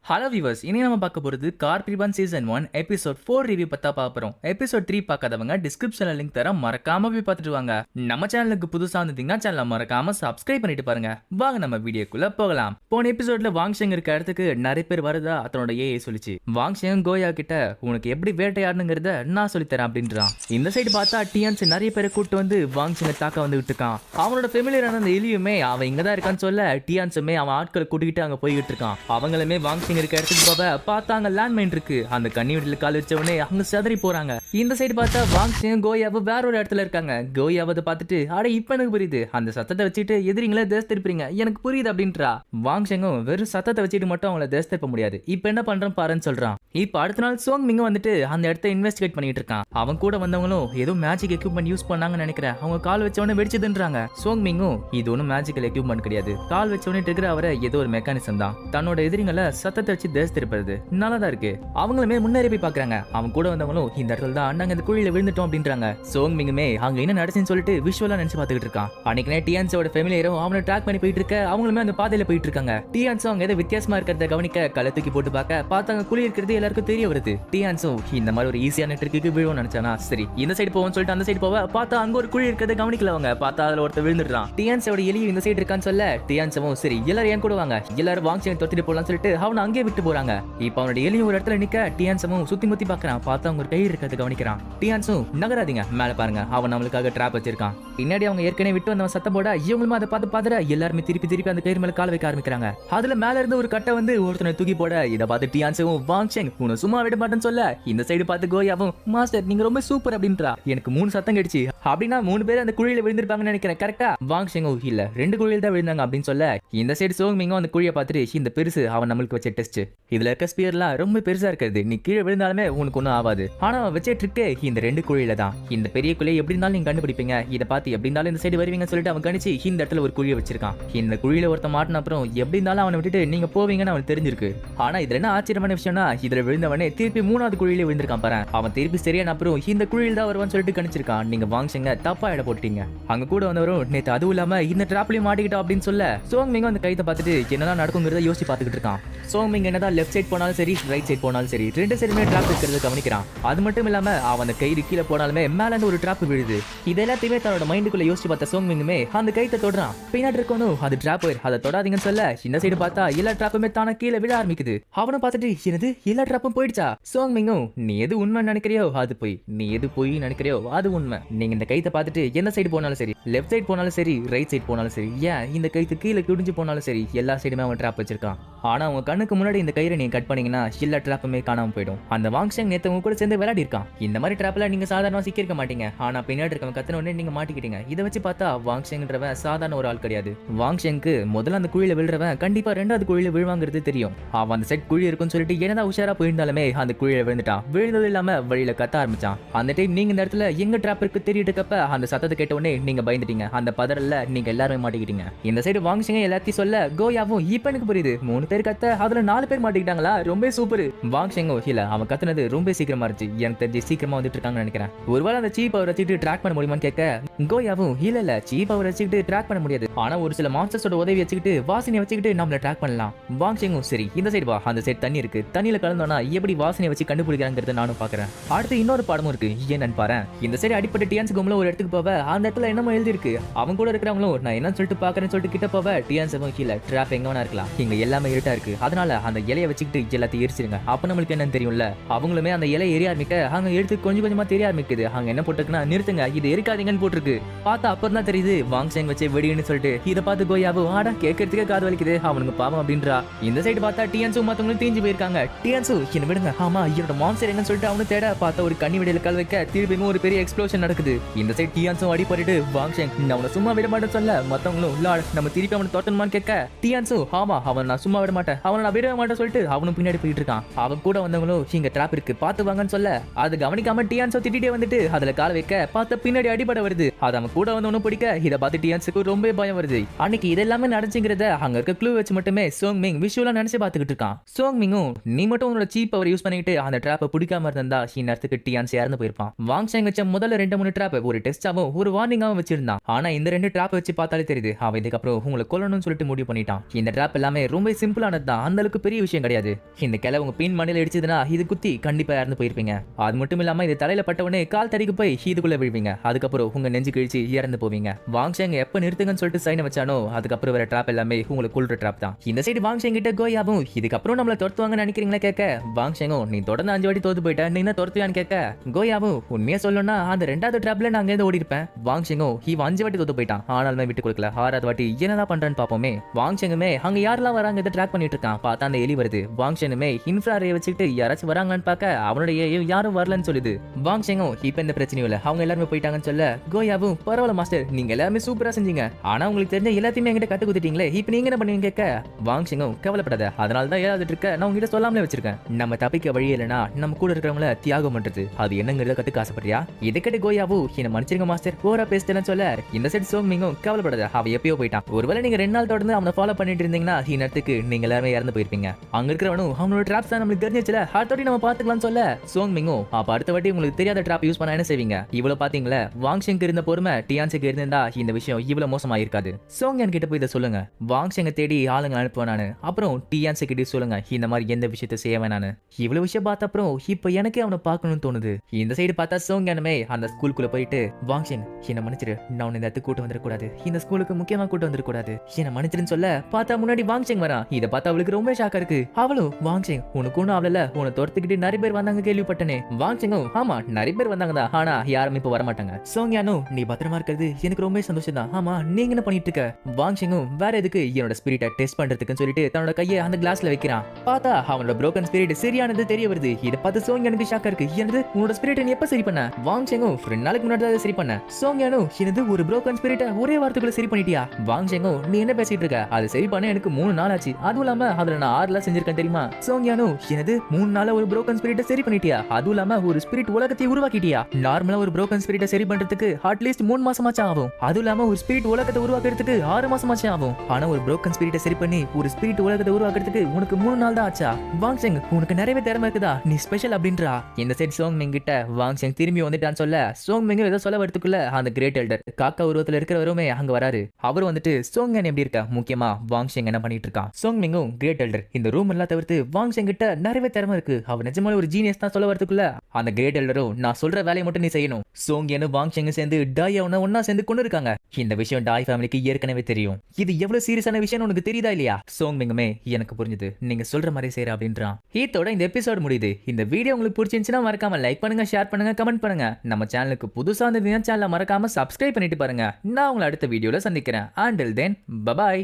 Hello viewers, இனி நம்ம பார்க்க போகிறது கார்பிரிபான் சீசன் 1 எபிசோட் 4 ரிவ்யூ பத்தா பார்க்குறோம். எபிசோட் 3 பார்க்காதவங்க டிஸ்கிரிப்ஷன்ல லிங்க் தரேன், மறக்காம போய் பார்த்துட்டு வாங்க. நம்ம சேனலுக்கு புதுசாக வந்தீங்கன்னா சேனலை மறக்காம சப்ஸ்கிரைப் பண்ணிட்டு பாருங்க. வாங்க நம்ம வீடியோக்குள்ள போகலாம். போன எபிசோட்ல வாங்ஷெங் இருக்க இடத்துக்கு நிறைய பேர் வரதா தன்னோட ஏஐ சொல்லிச்சு. வாங்ஷெங் கோயா கிட்ட உனக்கு எப்படி வேட்டையாடணுங்கிறத நான் சொல்லித்தரேன் அப்படின்றான். இந்த சைடு பார்த்தா டியான்ஸ் நிறைய பேரை கூட்டு வந்து வாங்ஷெங்கை தாக்க வந்துகிட்டு இருக்கான். அவனோட ஃபெமிலியரான அந்த எலியுமே அவன் இங்க தான் இருக்கான்னு சொல்ல டியான்ஸுமே அவன் ஆட்களை கூட்டிக்கிட்டு அங்க போய்கிட்டு இருக்கான். அவங்களுமே வாங்ஷெங் இருக்க இடத்துக்கு போக பார்த்தாங்க லேண்ட்மைன் இருக்கு. அந்த கண்ணி வீட்டில் கால் வச்சவனே அங்க சதறி போறாங்க. இந்த சைடு பார்த்தா வாங்ஷெங் கோயாவை வேற ஒரு இடத்துல இருக்காங்க. கோயாவை பார்த்துட்டு அட இப்ப எனக்கு புரியுது, அந்த சத்தத்தை வச்சுட்டு எதிரிங்களே தேச திருப்பீங்க, எனக்கு புரியுது அப்படின்றா. வாங்ஷெங்கும் வெறும் சத்தத்தை வச்சுட்டு மட்டும் அவங்கள தேச திருப்ப முடியாது, இப்ப என்ன பண்றேன் பாருன்னு சொல்றான். இப்ப அடுத்த நாள் சோங் மிங் வந்துட்டு அந்த இடத்த இன்வெஸ்டிகேட் பண்ணிட்டு இருக்கான். அவன் கூட வந்தவங்களும் ஏதோ மேஜிக் எக்யூப்மெண்ட் யூஸ் பண்ணாங்கன்னு நினைக்கிறேன். அவங்க கால் வச்சவனே வெடிச்சதுன்றாங்க. சோங் மிங்கும் இது ஒன்றும் மேஜிக்கல் எக்யூப்மெண்ட் கிடையாது, கால் வச்சவனே இருக்கிற அவரை ஏதோ ஒரு மெக்கானிசம் தான். தன்னோட எதிரிங்களை சத்தத்தை வச்சு தேச திருப்பது நல்லதா இருக்கு. அவங்களுமே முன்னேறி போய் பாக்குறாங்க. அவங்க கூட வந்தவங்களும் இந்த இடத்துல தான் நாங்க இந்த குழியில விழுந்துட்டோம் அப்படின்றாங்க. சோங் மிங்குமே அங்க என்ன நடந்துச்சுன்னு சொல்லிட்டு விஷுவலா நினைச்சு பாத்துக்கிட்டு இருக்கான். அன்னைக்கு டியான்ஸோட ஃபேமிலியரும் அவனை ட்ராக் பண்ணி போயிட்டு இருக்க. அவங்களுமே அந்த பாதையில போயிட்டு இருக்காங்க. டியான்ஸும் அங்க ஏதோ வித்தியாசமா இருக்கிறத கவனிக்க கலை தூக்கி போட்டு பார்த்தாங்க குழி இருக்கிறது எல்லாருக்கும் தெரிய வருது. டியான்ஸும் இந்த மாதிரி ஒரு ஈஸியான ட்ரிக்கு விழுவும் நினைச்சானா, சரி இந்த சைடு போவோம்னு சொல்லிட்டு அந்த சைடு போவ பார்த்தா அங்க ஒரு குழி இருக்கிறத கவனிக்கல. அவங்க பார்த்தா அதுல ஒருத்தர் விழுந்துடுறான். டியான்ஸோட எலியும் இந்த சைடு இருக்கான்னு சொல்ல டியான்ஸும் சரி எல்லாரும் ஏன் கூட வாங்க, எல்லாரும் வாங்ஷெங் தொத்திட்டு போலாம்னு சொல்லிட்டு அவனை அங்கேயே விட்டு போறாங்க. இப்ப அவனோட எலியும் ஒரு இடத்துல நிக்க டியான்ஸும் சுத்தி முத்தி பாக்குறான். பார்த்தா அவங்க கை இருக்கிறது கவனிக்கிறான். டியான்ஸும் நகராதீங்க, மேல பாருங்க, அவன் நம்மளுக்காக ட்ராப் வச்சிருக்கான். பின்னாடி அவங்க ஏற்கனவே விட்டு வந்தவன் சத்தம் போட இவங்களும் அதை பார்த்து எல்லாருமே திருப்பி அந்த கயிறு மேல கால வைக்க ஆரம்பிக்கிறாங்க. அதுல மேல இருந்து ஒரு கட்டை வந்து ஒருத்தனை தூக்கி போட இதை பார்த்து டியான்ஸும் வாங்ஷெங் உன்னை சும்மா விட மாட்டேன்னு சொல்ல இந்த சைடு பார்த்து கோயாவும் மாஸ்டர் நீங்க ரொம்ப சூப்பர் அப்படின்றா. எனக்கு 3 சத்தம் கிடைச்சு, அப்படின்னா 3 பேர் அந்த குழியில விழுந்திருப்பாங்கன்னு நினைக்கிறேன். கரெக்டா? வாங்ஷெங்கும் இல்ல 2 குழியில தான் விழுந்தாங்க அப்படின்னு சொல்ல இந்த சைடு சோங் மிங்கும் அந்த குழியை பார்த்துட்டு இந்த பெருசு அவன் நம்மளுக்கு வச்ச டெஸ்ட், இதுல இருக்க ஸ்பியர்லாம் ரொம்ப பெருசா இருக்கிறது, நீ கீழே விழுந்தாலுமே உனக்கு ஒன்றும் ஆகாது. ஆனா வச்ச ட்ரிக்கே இந்த 2 குழியில தான். இந்த பெரிய குழியை எப்படி இருந்தாலும் நீங்க கண்டுபிடிப்பீங்க, இதை பார்த்து எப்படி இருந்தாலும் இந்த சைடு வருவீங்கன்னு சொல்லிட்டு அவன் கணிச்சு இந்த இடத்துல ஒரு குழியை வச்சிருக்கான். இந்த குழியில ஒருத்த மாட்டின அப்புறம் எப்படி இருந்தாலும் அவனை விட்டுட்டு நீங்க போவீங்கன்னு அவனுக்கு தெரிஞ்சிருக்கு. ஆனா இதுல என்ன ஆச்சரியமான விஷயம்னா இதுல விழுந்தவனே திருப்பி 3வது குழியில விழுந்திருக்கான் பாரு. அவன் திருப்பி சரியான அப்புறம் இந்த குழியில் தான் வருவான்னு சொல்லிட்டு கணிச்சிருக்கான். நீங்க வாங்ஷெங்க தப்பா இட போட்டீங்க. அங்க கூட வந்தவரும் நேத்து அதுவும் இல்லாம இந்த டிராப்லயும் மாட்டிக்கிட்டோம் அப்படின்னு சொல்ல சோங் மிங் அந்த கைத்தை பார்த்துட்டு என்னதான் நடக்குங்கிறத யோசிச்சு பார்த்துக்கிட்டு இருக்கான். சோங் மிங் என்னதான் லெஃப்ட் சைட் போனாலும் சரி ரைட் சைட் போனாலும் சரி 2 சைடுமே டிராப் இருக்கிறத கவனிக்கிறான். அது மட்டும் இல்லாம அவன் அந்த கயிறு கீழே போனாலுமே மேல இருந்து ஒரு டிராப் விழுது. இது எல்லாத்தையுமே தன்னோட மைண்டுக்குள்ள யோசிச்சு பார்த்த சோங் மிங்குமே அந்த கைத்தை தொடுறான். பின்னாடி இருக்கணும் அது டிராப் அதை தொடாதீங்கன்னு சொல்ல இந்த சைடு பார்த்தா எல்லா டிராப்புமே தானே கீழே விழ ஆரம்பிக்குது. அவனை பார்த்துட்டு என்னது எல்லா டிராப்பும் போயிடுச்சா? சோங் மிங்கும் நீ எது உண்மை நினைக்கிறியோ அது போய், நீ எது போய் நினைக்கிறியோ அது உண்மை. நீங்க இந்த கைத்தை பார்த்துட்டு எந்த சைடு போனாலும் சரி, லெஃப்ட் சைடு போனாலும் சரி ரைட் சைடு போனாலும் சரி, ஏன் இந்த கைத்து கீழே குடிஞ்சு போனாலும் சரி எல்லா சைடுமே அவன் டிராப் வச்சிருக்கான். ஆனா உங்க கண்ணுக்கு முன்னாடி இந்த கயிறை நீங்க கட் பண்ணீங்கன்னா எல்லா டிராப்புமே காணாம போயிடும். அந்த வாங்ஷெங் நேத்து உங்க கூட சேர்ந்து விளையாடி இருக்கான். இந்த மாதிரி டிராப்ல நீங்க சாதாரணமா சிக்கிருக்க மாட்டீங்க. ஆனா பின்னாடி இருக்கவங்க கத்துன உடனே நீங்க மாட்டிக்கிட்டீங்க. இதை வச்சு பார்த்தா வாங்ஷெங்ன்றவன் சாதாரண ஒரு ஆள் கிடையாது. வாங்ஷெங்க்கு முதல்ல அந்த குழியில விழுறவன் கண்டிப்பா 2வது குழியில விழுவாங்கிறது தெரியும். அவன் அந்த சைட் குழி இருக்குன்னு சொல்லிட்டு என்னதான் உஷாரா போயிருந்தாலுமே அந்த குழியில விழுந்துட்டான். விழுந்தது இல்லாம வழியில கத்த ஆரம்பிச்சான். அந்த டைம் நீங்க இந்த இடத்துல எங்க டிராப் இருக்கு தெரியிட்டு இருக்கப்ப அந்த சத்தத்தை கேட்ட உடனே நீங்க பயந்துட்டீங்க. அந்த பதறல்ல நீங்க எல்லாரும் மாட்டிக்கிட்டீங்க. இந்த சைடு வாங்ஷெங்க எல்லாத்தையும் சொல்ல கோயாவும் இப்ப எனக்கு புரியுது, 3 பேர் கத்த அதுல 4 பேர் மாட்டிக்கிட்டாங்களா, ரொம்ப சூப்பர். வாங்ஷெங்கோ இல்ல அவன் கத்துனது ரொம்ப சீக்கிரமா இருந்துச்சு, எனக்கு தெரிஞ்சு சீக்கிரமா வந்துட்டு இருக்காங்கன்னு நினைக்கிறேன். ஒருவேளை அந்த சீப் பவர் வச்சுட்டு ட்ராக் பண்ண முடியுமான்னு கேட்க கோயாவும் இல்ல சீப் பவர் வச்சுக்கிட்டு ட்ராக் பண்ண முடியாது, ஆனா ஒரு சில மான்ஸ்டர்ஸோட உதவி வச்சுக்கிட்டு வாசனையை வச்சுக்கிட்டு நம்மள ட்ராக் பண்ணலாம். வாங்ஷெங்கும் சரி இந்த சைடு வா, அந்த சைடு தண்ணி இருக்கு, தண்ணியில கலந்தோம்னா எப்படி வாசனையை வச்சு கண்டுபிடிக்கிறாங்கிறத நானும் பாக்குறேன். அடுத்து இன்னொரு பாடமும் இருக்கு, என்னன்னு பாரு. இந்த சைடு அடிப்பட்ட டியான்ஸ் கும்பல ஒரு இடத்துக்கு போவ அந்த இடத்துல என்னமோ எழுதி இருக்கு. அவங்க கூட இருக்கிறவங்களும் நான் என்ன சொல்லிட்டு பாக்குறேன்னு சொல்லிட்டு கிட்ட போவ டியான்ஸும் கீழே டிராப் எங்க வேணா இருக்கலாம், இங்க எல்லாமே இருட்டா இருக்கு, அதனால அந்த இலையை வச்சுக்கிட்டு எல்லாத்தையும் எரிச்சிருங்க, அப்ப நம்மளுக்கு என்னன்னு தெரியும்ல. அவங்களுமே அந்த இலையை எரிய ஆரம்பிக்க அங்க எடுத்து கொஞ்சம் கொஞ்சமா தெரிய ஆரம்பிக்குது. அங்க என்ன போட்டுருக்குன்னா நிறுத்துங்க, இது எரிக்காதீங்கன்னு போட்டிருக்கு. பார்த்தா அப்புறம் தான் தெரியுது வாங்ஷெங் வச்சு வெடின்னு சொல்லிட்டு. இதை பார்த்து கோயாவும் ஆடா கேட்கறதுக்கே காது வலிக்குது, அவனுக்கு பாவம் அப்படின்றா. இந்த சைடு பார்த்தா டியான்ஸும் மத்தவங்களும் தீஞ்சு போயிருக்காங்க. டியான்ஸும் என்ன விடுங்க, ஆமா என்னோட மான்ஸ்டர் என்னன்னு சொல்லிட்டு அவனு தேட பார்த்தா ஒரு கண்ணி வெடியில கால் வைக்க திருப்பியும் ஒரு பெரிய எக்ஸ்ப்ளோஷன் நடக்குது. இந்த சைடு டியான்ஸும் அடிப்பட்டு வாங்ஷெங் அவனை சும்மா விட மாட்டேன்னு சொல்ல மத்தவங்களும் நம்ம திருப்பி அவனை தோட்டணுமான்னு கேட்க டியான்ஸும் ஆமா அவன் நான் சும்மா விட மாட்டேன், அவனை நான் விட மாட்டேன் சொல்லிட்டு அவனும் பின்னாடி போயிட்டு இருக்கான். அவன் கூட வந்தவங்களும் இங்க டிராப் இருக்கு பார்த்து வாங்கன்னு சொல்ல அது கவனிக்காம டியான்ஸோ திட்டிட்டே வந்துட்டு அதுல கால வைக்க பார்த்த பின்னாடி அடிபட வருது. அது அவன் கூட வந்தவனும் பிடிக்க இதை பார்த்து டியான்ஸுக்கு ரொம்ப பயம் வருது. அன்னைக்கு இதெல்லாமே நடந்துங்கிறத அங்க இருக்க க்ளூ வச்சு மட்டுமே சோங் மிங் விஷுவலா நினைச்சு பார்த்துக்கிட்டு இருக்கான். சோங் மிங்கும் நீ மட்டும் உன்னோட சீப் பவர் யூஸ் பண்ணிட்டு அந்த டிராப்பை பிடிக்காம இருந்தா இந்நேரத்துக்கு டியான்ஸ் இறந்து போயிருப்பான். வாங்ஷெங் வச்ச முதல்ல 2-3 டிராப் ஒரு டெஸ்டாவும் ஒரு வார்னிங்காவும் வச்சிருந்தான். ஆனா இந்த 2 டிராப் வச்சு பார்த்தாலே தெரியுது அவன் இதுக்கப்புறம் உங்களை கொல்லணும்னு சொல்லிட்டு முடிவு பண்ணிட்டான். இந்த டிராப் எல்லாமே ரொம்ப சிம்பிள் சிம்பிளானது தான், அந்த அளவுக்கு பெரிய விஷயம் கிடையாது. இந்த கிளை உங்க பின் மண்ணில இடிச்சதுன்னா இது குத்தி கண்டிப்பா இறந்து போயிருப்பீங்க. அது மட்டும் இல்லாம இது தலையில பட்ட உடனே கால் தடிக்கு போய் இதுக்குள்ள விழுவீங்க. அதுக்கப்புறம் உங்க நெஞ்சு கிழிச்சு இறந்து போவீங்க. வாங்ஷேங் எப்ப நிறுத்துங்கன்னு சொல்லிட்டு சைனை வச்சானோ அதுக்கப்புறம் வர ட்ராப் எல்லாமே உங்களுக்கு கொல்ற ட்ராப் தான். இந்த சைடு வாங்ஷேங் கிட்ட கோயாவும் இதுக்கப்புறம் நம்மள துரத்துவாங்கன்னு நினைக்கிறீங்களா கேட்க, வாங்ஷேங்கும் நீ தொடர்ந்து 5 வாட்டி தோத்து போயிட்ட, நீ என்ன துரத்துவான்னு கேட்க, கோயாவும் உண்மையா சொல்லணும்னா அந்த 2வது ட்ராப்ல நான் அங்க ஓடி இருப்பேன். வாங்ஷேங்கும் இவன் 5 வாட்டி தோத்து போயிட்டான், ஆனாலுமே விட்டு கொடுக்கல. 6வது வாட்டி என்னதான் பண்றான்னு பாப்போமே. வாங்ஷேங்குமே அங்க யாரெல்லாம் வராங்க இதை ட்ராக் பண்ணிட்டு இருக்கான். பார்த்தா அந்த எலி வருது. வாங்ஷேனுமே இன்ஃப்ரா ரே வச்சுக்கிட்டு யாராச்சும் வராங்கன்னு பார்க்க அவனுடைய யாரும் வரலன்னு சொல்லுது. வாங்ஷேங்கும் இப்ப இந்த பிரச்சனையும் இல்ல, அவங்க எல்லாருமே போயிட்டாங்கன்னு சொல்ல, கோயாவும் பரவாயில்ல மாஸ்டர், நீங்க எல்லாருமே சூப்பரா செஞ்சீங்க, ஆனா உங்களுக்கு தெரிஞ்ச எல்லாத்தையுமே என்கிட்ட கத்து குடுத்துட்டீங்களே, இப்ப நீங்க என்ன பண்ணுவீங்க கேட்க, வாங்ஷேங்கும் கவலைப்படாத, அதனால தான் ஏதாவது இருக்க நான் உங்ககிட்ட சொல்லாமலே வச்சிருக்கேன். நம்ம தப்பிக்க வழி இல்லைன்னா நம்ம கூட இருக்கிறவங்கள தியாகம் பண்றது அது என்னங்கிறத கத்துக்க ஆசைப்படுறியா? இதை கேட்டு கோயாவும் என்ன மன்னிச்சிருங்க மாஸ்டர், ஓரா பேசிட்டேன்னு சொல்ல, இந்த சைடு சோங்மிங்கும் கவலைப்படாத, அவ எப்பயோ போயிட்டான். ஒருவேளை நீங்க 2 நாள் தொடர்ந்து அவனை ஃபாலோ பண்ணிட்டு இருந்தீங்கன்னா இந்நேரத்துக்கு நீங்க எல்லாருமே இறந்து போயிருப்பீங்க. அங்க இருக்கிறவனும் அவனோட ட்ராப்ஸ் தான் நம்மளுக்கு தெரிஞ்சிச்சுல, அடுத்த நம்ம பாத்துக்கலாம்னு சொல்ல, சோங்மிங்கும் அப்ப அடுத்த வாட்டி உங்களுக்கு தெரியாத ட்ராப் யூஸ் பண்ண என்ன செய்வீங்க? இவ்வளவு பாத்தீங்களா, வாங்ஷேங்க்கு இருந்த பொறுமை டியான்ஸுக்கு இருந்தா இந்த விஷயம் இவ்வளவு மோசமா இருக்காது. சோங்யான் கிட்ட போய் இதை சொல்லுங்க, வாங்ஷேங்க தேடி ஆளுங்க அனுப்புவேன் நானு, அப்புறம் டியான்ஸு கிட்ட சொல்லுங்க இந்த மாதிரி எந்த விஷயத்தை செய்ய வேணான்னு. இவ்வளவு விஷயம் பார்த்த அப்புறம் இப்ப எனக்கே அவனை பார்க்கணும்னு தோணுது. இந்த சைடு பார்த்தா சோங்யானுமே அந்த ஸ்கூலுக்குள்ள போயிட்டு, வாங்ஷேங் என்ன மன்னிச்சிரு, நான் உன்னை இந்த இடத்துக்கு கூட்டு வந்துடக்கூடாது, இந்த ஸ்கூலுக்கு முக்கியமா கூட்டு வந்துடக்கூடாது, என்ன மன்னிச்சிருன்னு சொல்ல, பார்த்தா முன்னாடி வாங்ஷேங் வரான். இதை பார்த்தா அவளுக்கு ரொம்ப ஷாக்கா இருக்கு. அவளும் வாங்ஷேங் உனக்கு ஒன்னும் அவள உன்னை துரத்துக்கிட்டு நிறைய பேர் வந்தாங்க கேள்விப்பட்டனே. வாங்ஷேங்கும் ஆமா நிறைய பேர் வந்தாங்க தான், ஆனா யாரும் இப்ப வரமாட்டாங்க. சோங்யானும் நீ பத்திரமா இருக்கிறது எனக்கு ரொம்ப சந்தோஷம் தான், ஆமா நீங்க என்ன பண்ணிட்டு இருக்க? வாங்ஷேங்கும் வேற எதுக்கு, என்னோட ஸ்பிரிட்டை டெஸ்ட் பண்றதுக்குன்னு சொல்லிட்டு தன்னோட கையை அந்த கிளாஸ்ல வைக்கிறான். பார்த்தா அவனோட broken spirit சரியானது தெரிய வருது. இதை பார்த்து சோங்யானுக்கு ஷாக்கா இருக்கு. என்னது உன்னோட ஸ்பிரிட்டை நீ எப்ப சரி பண்ண? வாங்ஷேங்கும் 2 நாளைக்கு முன்னாடி தான் சரி பண்ண. சோங்யானும் என்னது ஒரு broken spirit-ஐ ஒரே வாரத்துக்குள்ள சரி பண்ணிட்டியா? வாங்ஷேங்கும் நீ என்ன பேசிட்டு இருக்க, அது சரி பண்ண எனக்கு 3 நாள் ஆச்சு, அதுவும் இல்லாம அதுல நான் 6 செஞ்சிருக்கேன் தெரியுமா? சோங்யானும் என்னது 3 நாளா ஒரு broken spirit-ஐ சரி பண்ணிட்டியா, அதுவும் இல்லாம ஒரு ஸ்பிரிட் உலகத்தை உருவாக்கிட்டியா? நார்மலா ஒரு broken spirit-ஐ சரி பண்றதுக்கு அட்லீஸ்ட் 3 மாசமாச்சு ஆகும், அதுவும் இல்லாம ஒரு ஸ்பிரிட் உலகத்தை உருவாக்குறதுக்கு 6 மாசமாச்சு ஆகும், ஆனா ஒரு broken spirit-ஐ சரி பண்ணி ஒரு ஸ்பிரிட் உலகத்தை உருவாக்குறதுக்கு உனக்கு 3 நாள் தான் ஆச்சா? வாங்ஷேங் உனக்கு நிறைய திறமை இருக்குதா, நீ ஸ்பெஷல் அப்படின்றா. இந்த சைடு சோங்மிங் கிட்ட வாங்ஷேங் திரும்பி வந்துட்டான்னு சொல்ல, சோங்மிங் ஏதோ சொல்ல வரதுக்குள்ள அந்த கிரேட் எல்டர் காக்கா உருவத்துல இருக்கிறவருமே அங்க வராரு. அவர் வந்துட்டு சோங்யான் எப்படி இருக்க, முக்கியமா வாங்ஷேங் என்ன பண்ணிட்டு இருக்கான்? சோங்மிங்கும் கிரேட் எல்டர் இந்த ரூம் எல்லாம் தவிர்த்து வாங்ஷேங் கிட்ட நிறைய திறமை இருக்கு, அவர் நிஜமான ஒரு ஜீனியஸ் தான் சொல்ல வரதுக்குள்ள அந்த கிரேட் எல்டரும் நான் சொல்ற வேலையை மட்டும் நீ செய்யணும். சோங்யானும் வாங்ஷேங்கும் சேர்ந்து டாய் அவனை ஒன்னா சேர்ந்து கொண்டு இருக்காங்க. இந்த விஷயம் டாய் ஃபேமிலிக்கு ஏற்கனவே தெரியும். இது எவ்வளவு சீரியஸான விஷயம் உனக்கு தெரியுதா இல்லையா? சோங்மிங்குமே எனக்கு புரிஞ்சுது, நீங்க சொல்ற மாதிரி செய்யற அப்படின்றான். இதோட இந்த எபிசோட் முடியுது. இந்த வீடியோ உங்களுக்கு பிடிச்சிருந்துச்சுன்னா மறக்காம லைக் பண்ணுங்க, ஷேர் பண்ணுங்க, கமெண்ட் பண்ணுங்க. நம்ம சேனலுக்கு புதுசா இருந்தீங்கன்னா சேனலை மறக்காம சப்ஸ்கிரைப் பண்ணிட்டு பாருங்க. நான் உங்களை அடுத்த வீடியோல சந்திக்கிறேன். Until then, bye bye.